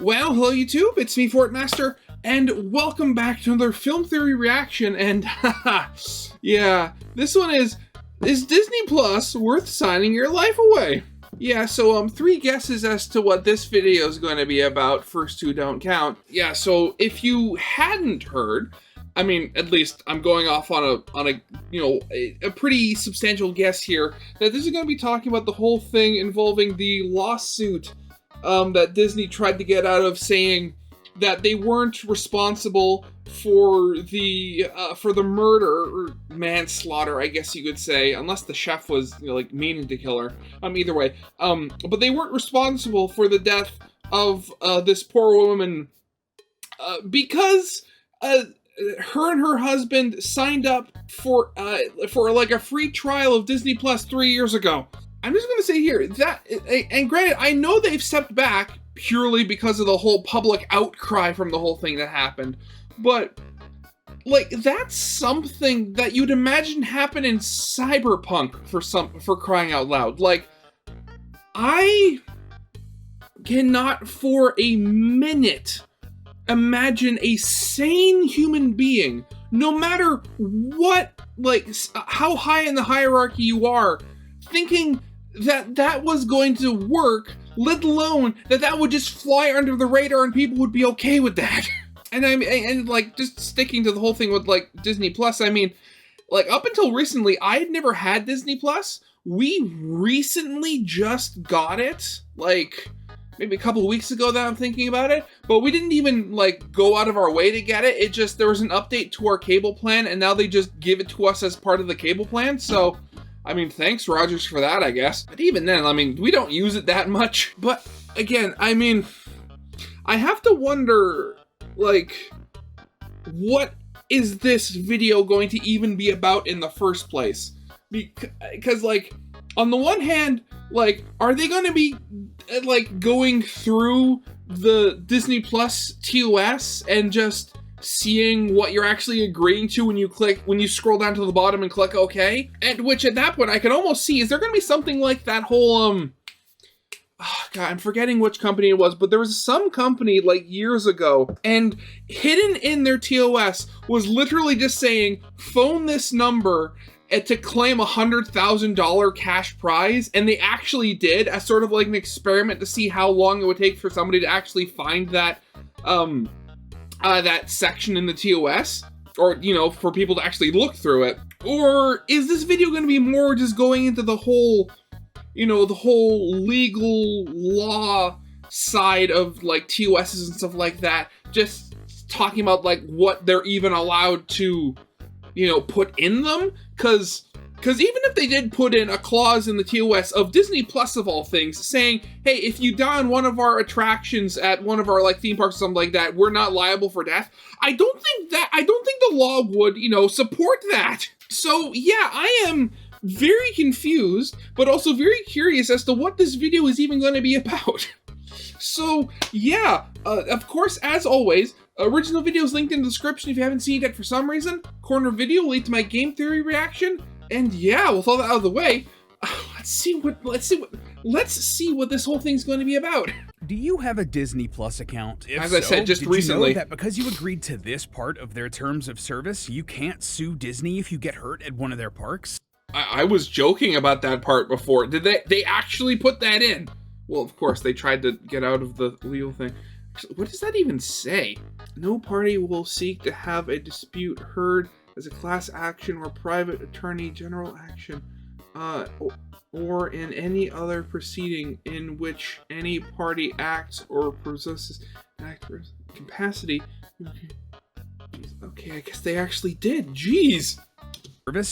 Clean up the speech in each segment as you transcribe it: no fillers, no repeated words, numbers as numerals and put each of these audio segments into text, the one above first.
Well, hello YouTube, it's me, Fortmaster, and welcome back to another film theory reaction, and haha, yeah, this one is Disney Plus worth signing your life away? Yeah, so three guesses as to what this video is going to be about. First two don't count. Yeah, so if you hadn't heard, I mean, at least I'm going off on a pretty substantial guess here, that this is going to be talking about the whole thing involving the lawsuit that Disney tried to get out of, saying that they weren't responsible for the murder or manslaughter, I guess you could say, unless the chef was meaning to kill her. Either way, but they weren't responsible for the death of this poor woman because her and her husband signed up for like a free trial of Disney Plus 3 years ago. I'm just going to say here that, and granted, I know they've stepped back purely because of the whole public outcry from the whole thing that happened, but like that's something that you'd imagine happen in Cyberpunk for crying out loud. Like, I cannot for a minute imagine a sane human being, no matter what, how high in the hierarchy you are, thinking that was going to work, let alone that would just fly under the radar and people would be okay with that. And just sticking to the whole thing with Disney Plus, I mean, up until recently, I had never had Disney Plus. We recently just got it, maybe a couple of weeks ago that I'm thinking about it, but we didn't even go out of our way to get it. It just, there was an update to our cable plan and now they just give it to us as part of the cable plan. So, I mean, thanks Rogers for that, I guess. But even then, I mean, we don't use it that much. But again, I mean, I have to wonder, what is this video going to even be about in the first place? Because on the one hand, are they going to be going through the Disney Plus TOS and just seeing what you're actually agreeing to when you scroll down to the bottom and click OK? And which at that point I can almost see, is there going to be something like that whole oh God, I'm forgetting which company it was, but there was some company years ago, and hidden in their TOS was literally just saying, phone this number to claim $100,000 cash prize, and they actually did, as sort of an experiment to see how long it would take for somebody to actually find that that section in the TOS, or for people to actually look through it. Or is this video going to be more just going into the whole, the whole legal law side of TOSs and stuff like that, just talking about what they're even allowed to put in them? Because even if they did put in a clause in the TOS of Disney Plus of all things saying, hey, if you die on one of our attractions at one of our theme parks or something like that, we're not liable for death, I don't think the law would support that. So yeah, I am very confused, but also very curious as to what this video is even going to be about. So yeah, of course, as always, original videos linked in the description if you haven't seen it yet for some reason. Corner video will lead to my game theory reaction. And yeah, with all that out of the way, let's see what this whole thing's going to be about. Do you have a Disney Plus account? If As I said just recently, you know that because you agreed to this part of their terms of service, you can't sue Disney if you get hurt at one of their parks? I was joking about that part before. Did they actually put that in? Well, of course, they tried to get out of the legal thing. What does that even say? No party will seek to have a dispute heard as a class action or private attorney general action, or in any other proceeding in which any party acts or possesses an active capacity. Okay, I guess they actually did. Jeez.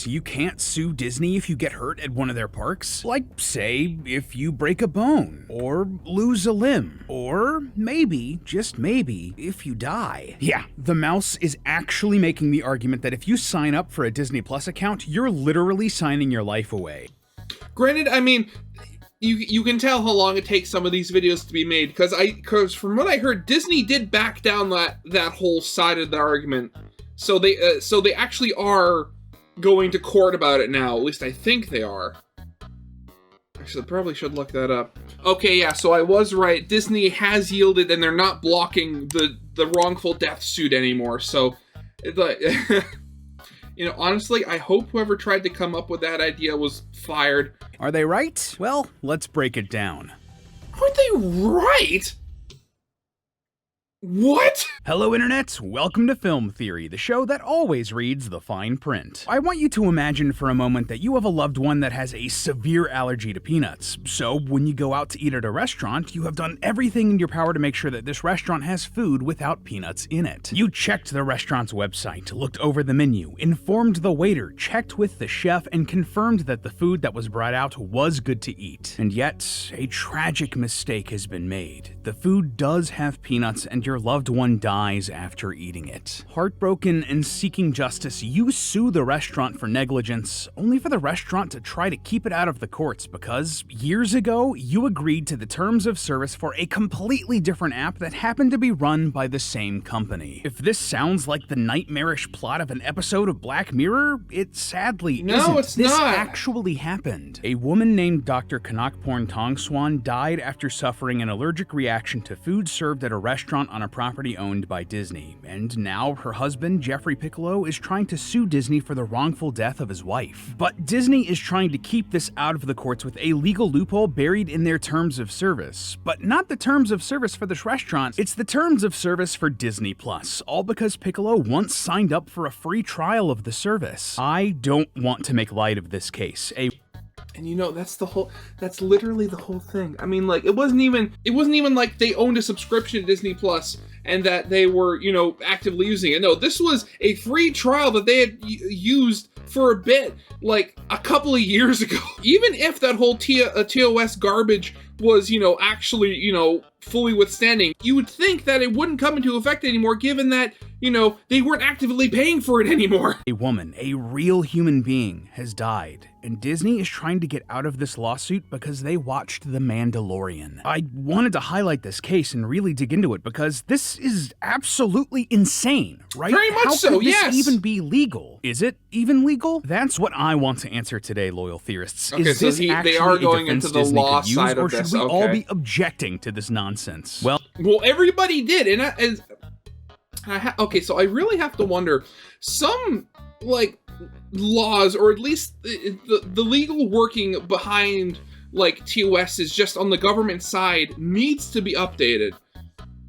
You can't sue Disney if you get hurt at one of their parks? Say, if you break a bone, or lose a limb, or maybe, just maybe, if you die. Yeah, the mouse is actually making the argument that if you sign up for a Disney Plus account, you're literally signing your life away. Granted, I mean, you can tell how long it takes some of these videos to be made, because from what I heard, Disney did back down that whole side of the argument. So they actually are going to court about it now. At least I think they are. Probably should look that up. Okay, yeah, so I was right. Disney has yielded, and they're not blocking the wrongful death suit anymore. So, like, honestly, I hope whoever tried to come up with that idea was fired. Are they right? Well, let's break it down. Are they right? What? Hello, Internet. Welcome to Film Theory, the show that always reads the fine print. I want you to imagine for a moment that you have a loved one that has a severe allergy to peanuts. So, when you go out to eat at a restaurant, you have done everything in your power to make sure that this restaurant has food without peanuts in it. You checked the restaurant's website, looked over the menu, informed the waiter, checked with the chef, and confirmed that the food that was brought out was good to eat. And yet, a tragic mistake has been made. The food does have peanuts, and your loved one dies after eating it. Heartbroken and seeking justice, you sue the restaurant for negligence, only for the restaurant to try to keep it out of the courts because years ago, you agreed to the terms of service for a completely different app that happened to be run by the same company. If this sounds like the nightmarish plot of an episode of Black Mirror, it sadly isn't. No, it's this not. actually happened. A woman named Dr. Kanakporn Tongswan died after suffering an allergic reaction to food served at a restaurant on a property owned by Disney, and now her husband, Jeffrey Piccolo, is trying to sue Disney for the wrongful death of his wife. But Disney is trying to keep this out of the courts with a legal loophole buried in their terms of service. But not the terms of service for this restaurant, it's the terms of service for Disney Plus, all because Piccolo once signed up for a free trial of the service. I don't want to make light of this case. And that's literally the whole thing. I mean, like, it wasn't even like they owned a subscription to Disney Plus and that they were, actively using it. No, this was a free trial that they had used for a bit, like a couple of years ago. Even if that whole TOS garbage was, actually, fully withstanding, you would think that it wouldn't come into effect anymore, given that, they weren't actively paying for it anymore. A woman, a real human being, has died, and Disney is trying to get out of this lawsuit because they watched The Mandalorian. I wanted to highlight this case and really dig into it because this is absolutely insane, right? Very much so, How could yes. this even be legal? Is it even legal? That's what I want to answer today, loyal theorists. Okay, is so this they actually are a going defense into the Disney law could use, side of or should this, we all okay. be objecting to this nonsense? Well, everybody did, okay, so I really have to wonder, some, laws, or at least the legal working behind, TOS is just on the government side, needs to be updated.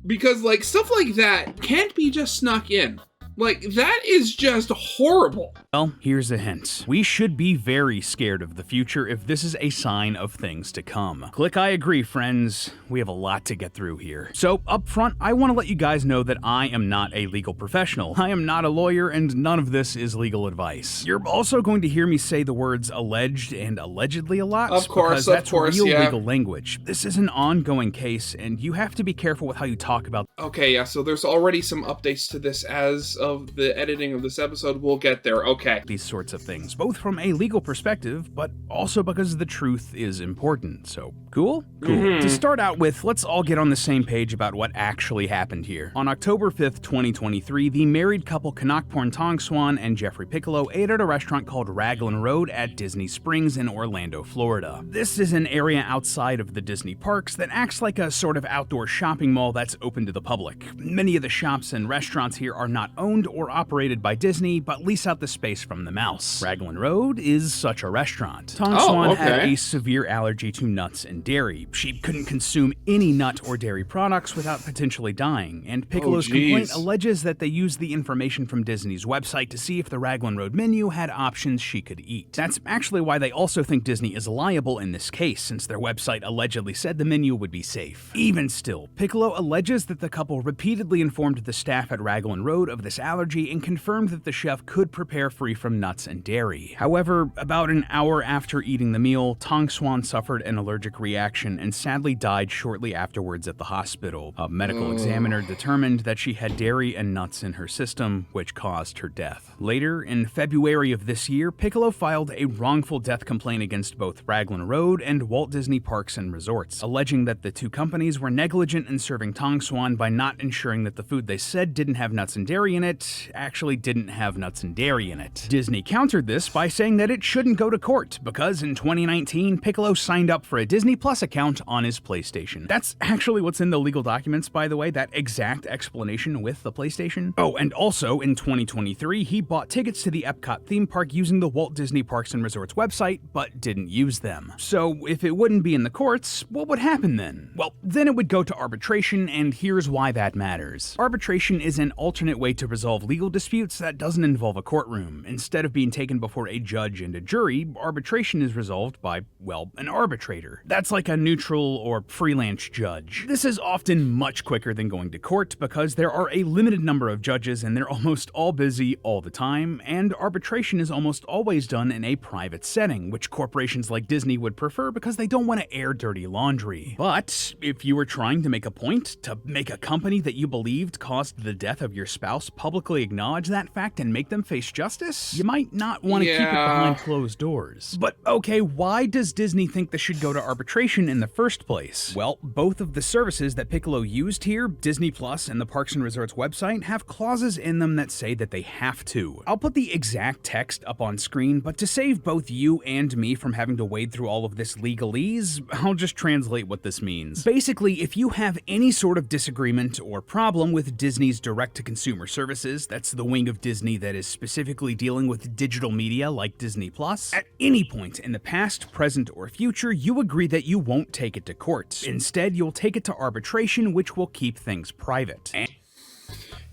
Because, stuff like that can't be just snuck in. That is just horrible. Well, here's a hint. We should be very scared of the future if this is a sign of things to come. Click I agree, friends. We have a lot to get through here. So, up front, I want to let you guys know that I am not a legal professional. I am not a lawyer, and none of this is legal advice. You're also going to hear me say the words alleged and allegedly a lot, because that's real legal language. This is an ongoing case, and you have to be careful with how you talk about. Okay, yeah, so there's already some updates to this as of the editing of this episode. We'll get there, okay. These sorts of things, both from a legal perspective, but also because the truth is important. So, cool? Cool. Mm-hmm. To start out with, let's all get on the same page about what actually happened here. On October 5th, 2023, the married couple Kanakporn Tongswan and Jeffrey Piccolo ate at a restaurant called Raglan Road at Disney Springs in Orlando, Florida. This is an area outside of the Disney parks that acts like a sort of outdoor shopping mall that's open to the public. Many of the shops and restaurants here are not owned or operated by Disney, but lease out the space from the mouse. Raglan Road is such a restaurant. Tongswan had a severe allergy to nuts and dairy. She couldn't consume any nut or dairy products without potentially dying, and Piccolo's complaint alleges that they used the information from Disney's website to see if the Raglan Road menu had options she could eat. That's actually why they also think Disney is liable in this case, since their website allegedly said the menu would be safe. Even still, Piccolo alleges that the couple repeatedly informed the staff at Raglan Road of this allergy and confirmed that the chef could prepare free from nuts and dairy. However, about an hour after eating the meal, Tongswan suffered an allergic reaction and sadly died shortly afterwards at the hospital. A medical examiner determined that she had dairy and nuts in her system, which caused her death. Later, in February of this year, Piccolo filed a wrongful death complaint against both Raglan Road and Walt Disney Parks and Resorts, alleging that the two companies were negligent in serving Tongswan by not ensuring that the food they said didn't have nuts and dairy in it it actually didn't have nuts and dairy in it. Disney countered this by saying that it shouldn't go to court because in 2019, Piccolo signed up for a Disney Plus account on his PlayStation. That's actually what's in the legal documents, by the way, that exact explanation with the PlayStation. Oh, and also in 2023, he bought tickets to the Epcot theme park using the Walt Disney Parks and Resorts website, but didn't use them. So if it wouldn't be in the courts, what would happen then? Well, then it would go to arbitration, and here's why that matters. Arbitration is an alternate way to resolve legal disputes that doesn't involve a courtroom. Instead of being taken before a judge and a jury, arbitration is resolved by, well, an arbitrator. That's like a neutral or freelance judge. This is often much quicker than going to court because there are a limited number of judges and they're almost all busy all the time, and arbitration is almost always done in a private setting, which corporations like Disney would prefer because they don't want to air dirty laundry. But if you were trying to make a point, to make a company that you believed caused the death of your spouse publicly acknowledge that fact and make them face justice, you might not want to keep it behind closed doors. But okay, why does Disney think this should go to arbitration in the first place? Well, both of the services that Piccolo used here, Disney Plus and the Parks and Resorts website, have clauses in them that say that they have to. I'll put the exact text up on screen, but to save both you and me from having to wade through all of this legalese, I'll just translate what this means. Basically, if you have any sort of disagreement or problem with Disney's direct-to-consumer services, that's the wing of Disney that is specifically dealing with digital media like Disney Plus, at any point in the past, present, or future, you agree that you won't take it to court. Instead, you'll take it to arbitration, which will keep things private.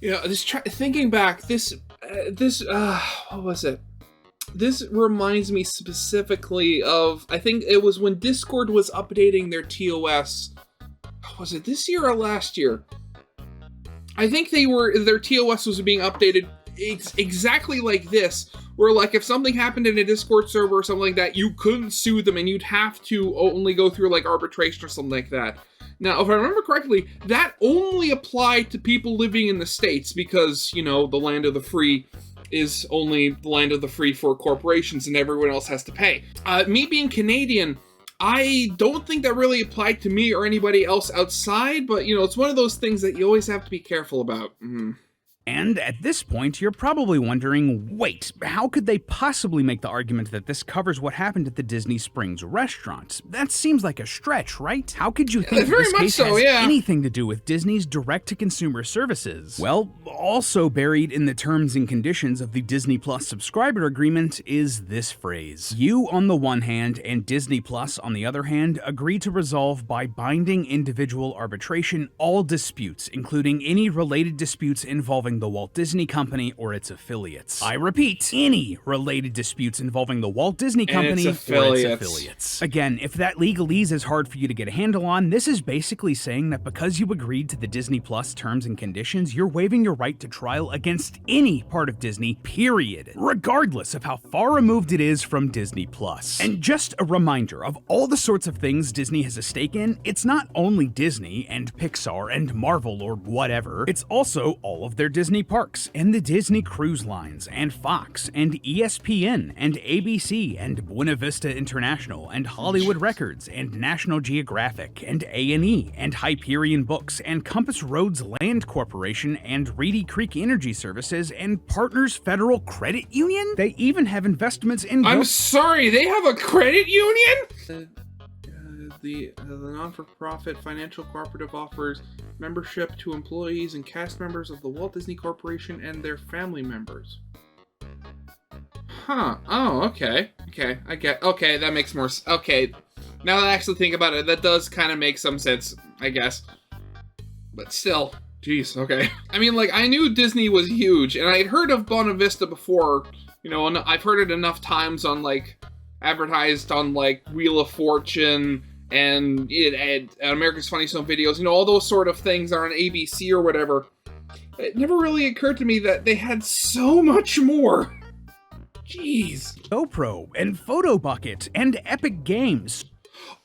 You know, thinking back, what was it? This reminds me specifically of, I think it was when Discord was updating their TOS. Was it this year or last year? I think their TOS was being updated exactly like this, where like if something happened in a Discord server or something like that, you couldn't sue them and you'd have to only go through like arbitration or something like that. Now, if I remember correctly, that only applied to people living in the States because, you know, the land of the free is only the land of the free for corporations and everyone else has to pay. Me being Canadian, I don't think that really applied to me or anybody else outside, but, you know, it's one of those things that you always have to be careful about. And at this point, you're probably wondering, wait, how could they possibly make the argument that this covers what happened at the Disney Springs restaurant? That seems like a stretch, right? How could you think this case has anything to do with Disney's direct-to-consumer services? Well, also buried in the terms and conditions of the Disney Plus subscriber agreement is this phrase. You on the one hand and Disney Plus on the other hand agree to resolve by binding individual arbitration all disputes, including any related disputes involving the Walt Disney Company or its affiliates. I repeat, any related disputes involving the Walt Disney Company or its affiliates. Again, if that legalese is hard for you to get a handle on, this is basically saying that because you agreed to the Disney Plus terms and conditions, you're waiving your right to trial against any part of Disney, period, regardless of how far removed it is from Disney Plus. And just a reminder of all the sorts of things Disney has a stake in, it's not only Disney and Pixar and Marvel or whatever, it's also all of their Disney parks and the Disney Cruise Lines and Fox and ESPN and ABC and Buena Vista International and Hollywood Records and National Geographic and A&E and Hyperion Books and Compass Roads Land Corporation and Reedy Creek Energy Services and Partners Federal Credit Union? They even have investments in... I'm sorry, they have a credit union? The non-for-profit financial cooperative offers membership to employees and cast members of the Walt Disney Corporation and their family members. Huh. Oh, okay. Okay, I get... Okay, that makes more... Okay, now that I actually think about it, that does kind of make some sense, I guess. But still, jeez, okay. I mean, like, I knew Disney was huge, and I'd heard of Buena Vista before, you know, and I've heard it enough times on, like, advertised on, like, Wheel of Fortune... and America's Funniest Home Videos, you know, all those sort of things are on ABC or whatever. It never really occurred to me that they had so much more. Jeez. GoPro and PhotoBucket and Epic Games.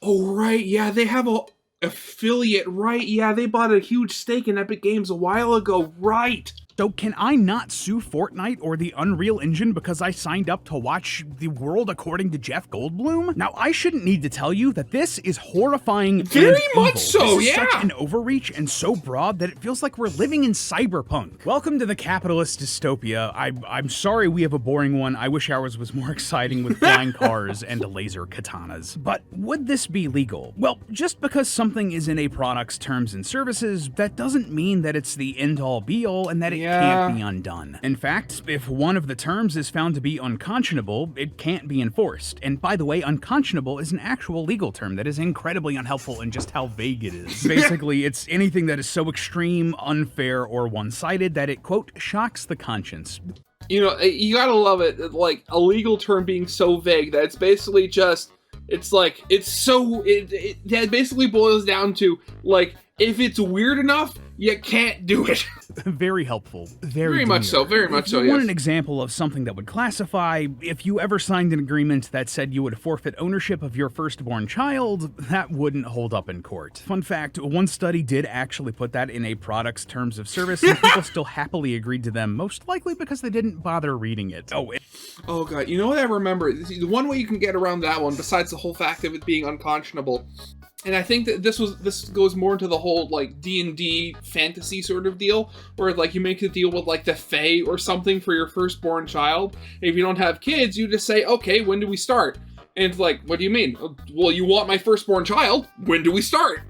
Oh, right, yeah, they have a affiliate, right? Yeah, they bought a huge stake in Epic Games a while ago, right? So can I not sue Fortnite or the Unreal Engine because I signed up to watch The World According to Jeff Goldblum? Now, I shouldn't need to tell you that this is horrifying Very and much evil. so, This is yeah. such an overreach and so broad that it feels like we're living in cyberpunk. Welcome to the capitalist dystopia. I'm sorry we have a boring one. I wish ours was more exciting with flying cars and laser katanas. But would this be legal? Well, just because something is in a product's terms and services, that doesn't mean that it's the end-all be-all and that it can't be undone. In fact, if one of the terms is found to be unconscionable, it can't be enforced. And by the way, unconscionable is an actual legal term that is incredibly unhelpful in just how vague it is. Basically, it's anything that is so extreme, unfair, or one-sided that it, quote, shocks the conscience. You know, you gotta love it, like, a legal term being so vague that it's basically just, it's like, it basically boils down to, like, if it's weird enough, you can't do it. Very helpful. Very much so, very much so, If you want yes. an example of something that would classify, if you ever signed an agreement that said you would forfeit ownership of your firstborn child, that wouldn't hold up in court. Fun fact, one study did actually put that in a product's terms of service, and people still happily agreed to them, most likely because they didn't bother reading it. Oh god, you know what I remember? The one way you can get around that one, besides the whole fact of it being unconscionable, and I think that this goes more into the whole, like, D&D fantasy sort of deal, where, like, you make a deal with, like, the Fae or something for your firstborn child. If you don't have kids, you just say, okay, when do we start? And it's like, what do you mean? Well, you want my firstborn child? When do we start?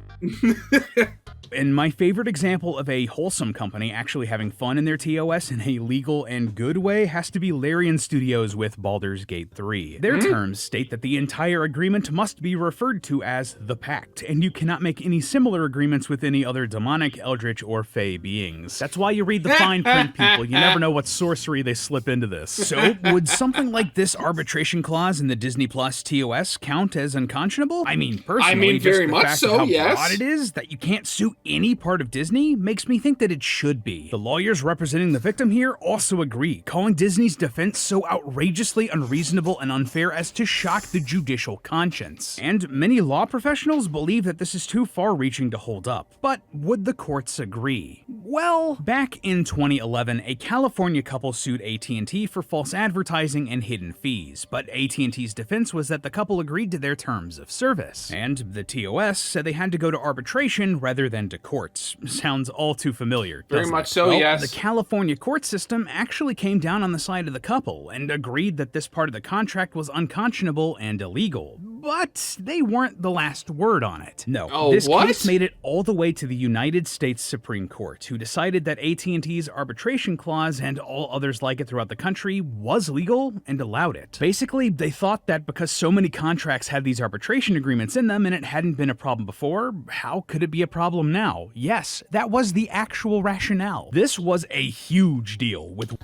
And my favorite example of a wholesome company actually having fun in their TOS in a legal and good way has to be Larian Studios with Baldur's Gate 3. Their terms state that the entire agreement must be referred to as the Pact, and you cannot make any similar agreements with any other demonic, eldritch, or fey beings. That's why you read the fine print, people. You never know what sorcery they slip into this. So, would something like this arbitration clause in the Disney Plus TOS count as unconscionable? I mean, personally, just very the much fact so, of how yes. broad it is that you can't sue any part of Disney makes me think that it should be. The lawyers representing the victim here also agree, calling Disney's defense so outrageously unreasonable and unfair as to shock the judicial conscience. And many law professionals believe that this is too far-reaching to hold up. But would the courts agree? Well, back in 2011, a California couple sued AT&T for false advertising and hidden fees, but AT&T's defense was that the couple agreed to their terms of service, and the TOS said they had to go to arbitration rather than to courts. Sounds all too familiar, Very doesn't much it? so, Well, yes. The California court system actually came down on the side of the couple and agreed that this part of the contract was unconscionable and illegal. But they weren't the last word on it. No, Oh, this what? case made it all the way to the United States Supreme Court, who decided that AT&T's arbitration clause and all others like it throughout the country was legal and allowed it. Basically, they thought that because so many contracts had these arbitration agreements in them and it hadn't been a problem before, how could it be a problem now? Yes, that was the actual rationale. This was a huge deal with...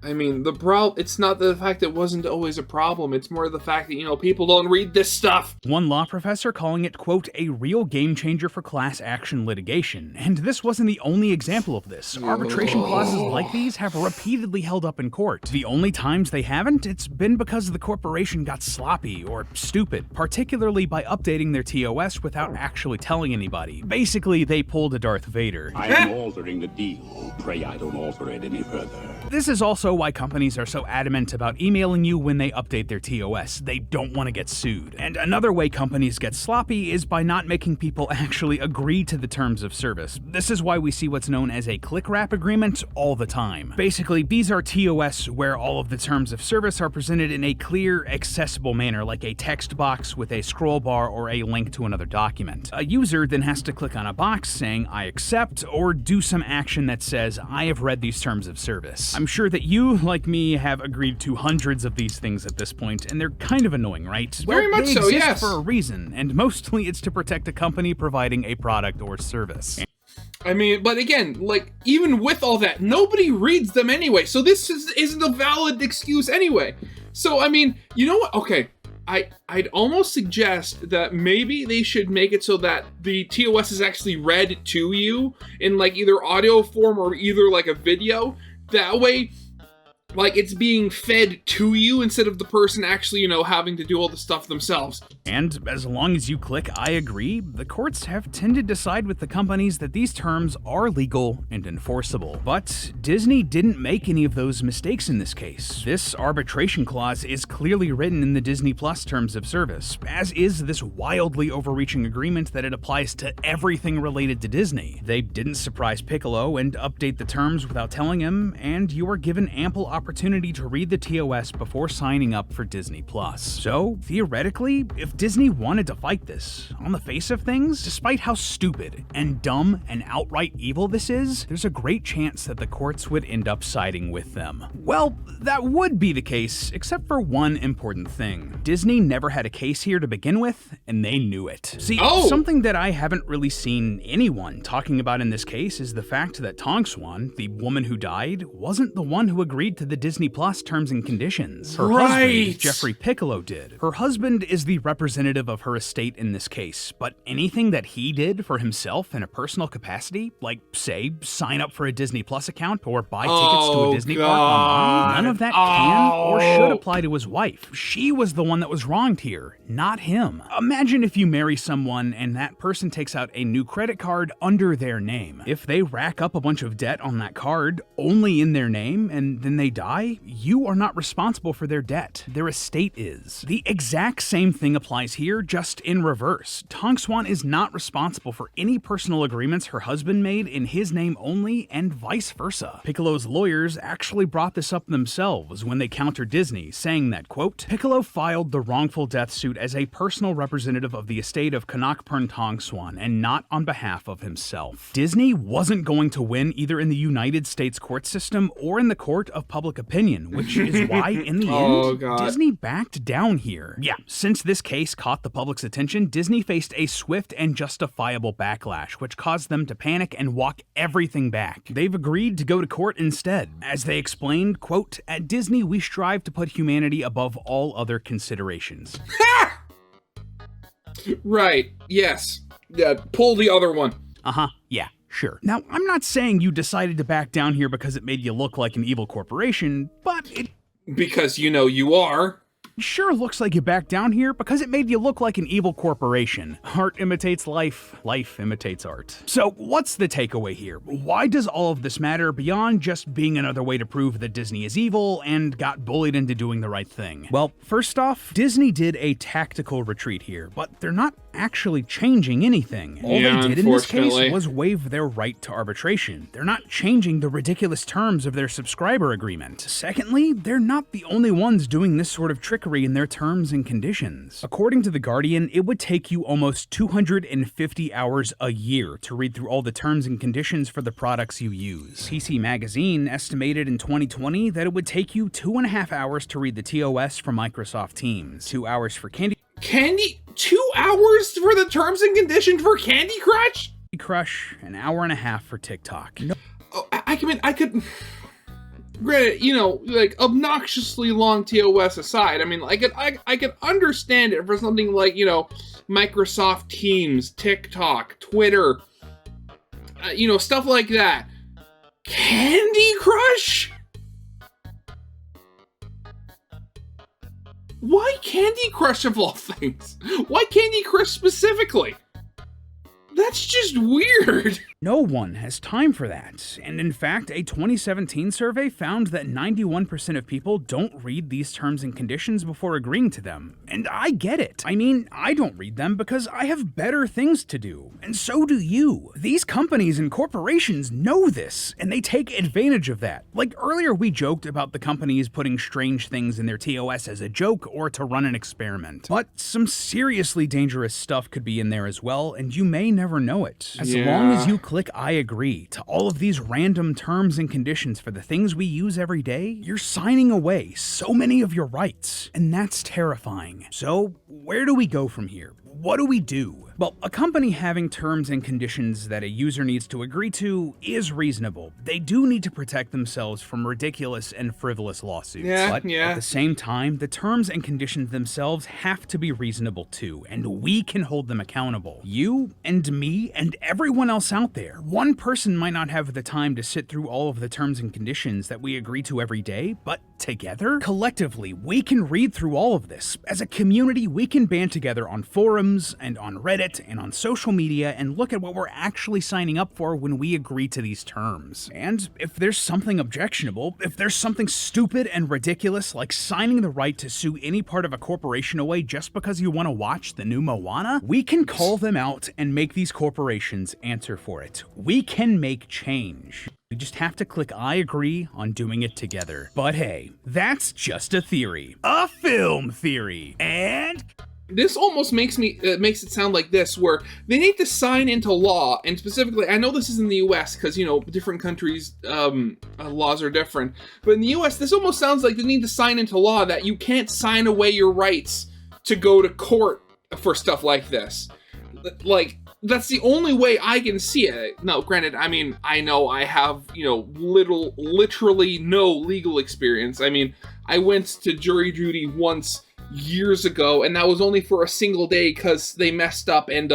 I mean, it's not the fact that it wasn't always a problem, it's more the fact that, you know, people don't read this stuff. One law professor calling it, quote, a real game changer for class action litigation. And this wasn't the only example of this. Arbitration clauses like these have repeatedly held up in court. The only times they haven't, it's been because the corporation got sloppy or stupid, particularly by updating their TOS without actually telling anybody. Basically, they pulled a Darth Vader. I am altering the deal. Pray I don't alter it any further. This is also why companies are so adamant about emailing you when they update their TOS. They don't want to get sued. And another way companies get sloppy is by not making people actually agree to the terms of service. This is why we see what's known as a click wrap agreement all the time. Basically, these are TOS where all of the terms of service are presented in a clear, accessible manner, like a text box with a scroll bar or a link to another document. A user then has to click on a box saying, I accept, or do some action that says, I have read these terms of service. I'm sure that you, like me, have agreed to hundreds of these things at this point, and they're kind of annoying, right? Very much they so, exist yes. for a reason, and mostly it's to protect a company providing a product or service. I mean, but again, like, even with all that, nobody reads them anyway, so this isn't a valid excuse anyway. So, I mean, you know what? Okay, I'd almost suggest that maybe they should make it so that the TOS is actually read to you in, like, either audio form or either, like, a video. That way, like it's being fed to you instead of the person actually, having to do all the stuff themselves. And as long as you click I agree, the courts have tended to side with the companies that these terms are legal and enforceable. But Disney didn't make any of those mistakes in this case. This arbitration clause is clearly written in the Disney Plus terms of service, as is this wildly overreaching agreement that it applies to everything related to Disney. They didn't surprise Piccolo and update the terms without telling him, and you are given ample opportunity to read the TOS before signing up for Disney Plus. So, theoretically, if Disney wanted to fight this, on the face of things, despite how stupid and dumb and outright evil this is, there's a great chance that the courts would end up siding with them. Well, that would be the case, except for one important thing. Disney never had a case here to begin with, and they knew it. See, something that I haven't really seen anyone talking about in this case is the fact that Tong Swan, the woman who died, wasn't the one who agreed to the Disney Plus terms and conditions. Her husband, Jeffrey Piccolo, did. Her husband is the representative of her estate in this case, but anything that he did for himself in a personal capacity, like, say, sign up for a Disney Plus account or buy tickets to a Disney park online, none of that can or should apply to his wife. She was the one that was wronged here, not him. Imagine if you marry someone and that person takes out a new credit card under their name. If they rack up a bunch of debt on that card only in their name and then they die, you are not responsible for their debt. Their estate is. The exact same thing applies here, just in reverse. Tong Swan is not responsible for any personal agreements her husband made in his name only, and vice versa. Piccolo's lawyers actually brought this up themselves when they countered Disney, saying that, quote, Piccolo filed the wrongful death suit as a personal representative of the estate of Kanakpern Tong Swan and not on behalf of himself. Disney wasn't going to win either in the United States court system or in the court of public opinion, which is why, in the end, Disney backed down here. Yeah, since this case caught the public's attention, Disney faced a swift and justifiable backlash, which caused them to panic and walk everything back. They've agreed to go to court instead. As they explained, quote, at Disney, we strive to put humanity above all other considerations. Right, yes. Yeah, pull the other one. Yeah. Sure. Now, I'm not saying you decided to back down here because it made you look like an evil corporation, but it... Because, you are. Sure looks like you backed down here because it made you look like an evil corporation. Art imitates life, life imitates art. So what's the takeaway here? Why does all of this matter beyond just being another way to prove that Disney is evil and got bullied into doing the right thing? Well, first off, Disney did a tactical retreat here, but they're not actually changing anything. All they did in this case was waive their right to arbitration. They're not changing the ridiculous terms of their subscriber agreement. Secondly, they're not the only ones doing this sort of trickery in their terms and conditions. According to The Guardian, it would take you almost 250 hours a year to read through all the terms and conditions for the products you use. PC Magazine estimated in 2020 that it would take you 2.5 hours to read the TOS for Microsoft Teams, 2 hours for Candy 2 hours for the terms and conditions for Candy Crush, an hour and a half for TikTok. No. I could... Granted, like obnoxiously long TOS aside, I could understand it for something like, Microsoft Teams, TikTok, Twitter, stuff like that. Candy Crush? Why Candy Crush of all things? Why Candy Crush specifically? That's just weird. No one has time for that. And in fact, a 2017 survey found that 91% of people don't read these terms and conditions before agreeing to them. And I get it. I don't read them because I have better things to do. And so do you. These companies and corporations know this, and they take advantage of that. Like earlier we joked about the companies putting strange things in their TOS as a joke or to run an experiment. But some seriously dangerous stuff could be in there as well, and you may never know it. As long as you click I agree to all of these random terms and conditions for the things we use every day, you're signing away so many of your rights, and that's terrifying. So, where do we go from here? What do we do? Well, a company having terms and conditions that a user needs to agree to is reasonable. They do need to protect themselves from ridiculous and frivolous lawsuits. But at the same time, the terms and conditions themselves have to be reasonable too, and we can hold them accountable. You and me and everyone else out there. One person might not have the time to sit through all of the terms and conditions that we agree to every day, but together, collectively, we can read through all of this. As a community, we can band together on forums and on Reddit and on social media and look at what we're actually signing up for when we agree to these terms. And if there's something objectionable, if there's something stupid and ridiculous like signing the right to sue any part of a corporation away just because you want to watch the new Moana, we can call them out and make these corporations answer for it. We can make change. We just have to click I agree on doing it together. But hey, that's just a theory. A film theory. And this almost makes it sound like this, where they need to sign into law, and specifically, I know this is in the U.S. because, you know, different countries' laws are different, but in the U.S., this almost sounds like they need to sign into law that you can't sign away your rights to go to court for stuff like this. Like, that's the only way I can see it. Now, granted, I mean, I know I have, you know, literally no legal experience. I mean, I went to jury duty once years ago, and that was only for a single day because they messed up and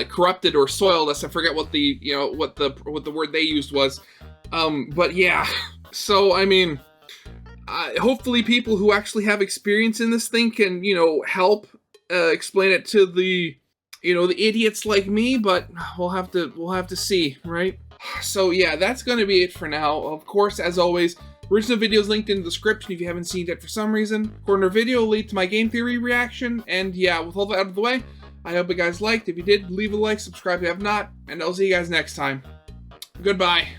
corrupted or soiled us. I forget what the, you know, what the word they used was. But yeah, so I mean, hopefully people who actually have experience in this thing can, you know, help explain it to the, you know, the idiots like me, but we'll have to see, right? So yeah, that's gonna be it for now. Of course, as always, original videos linked in the description if you haven't seen it for some reason. Corner video will lead to my game theory reaction, and yeah, with all that out of the way, I hope you guys liked. If you did, leave a like, subscribe if you have not, and I'll see you guys next time. Goodbye.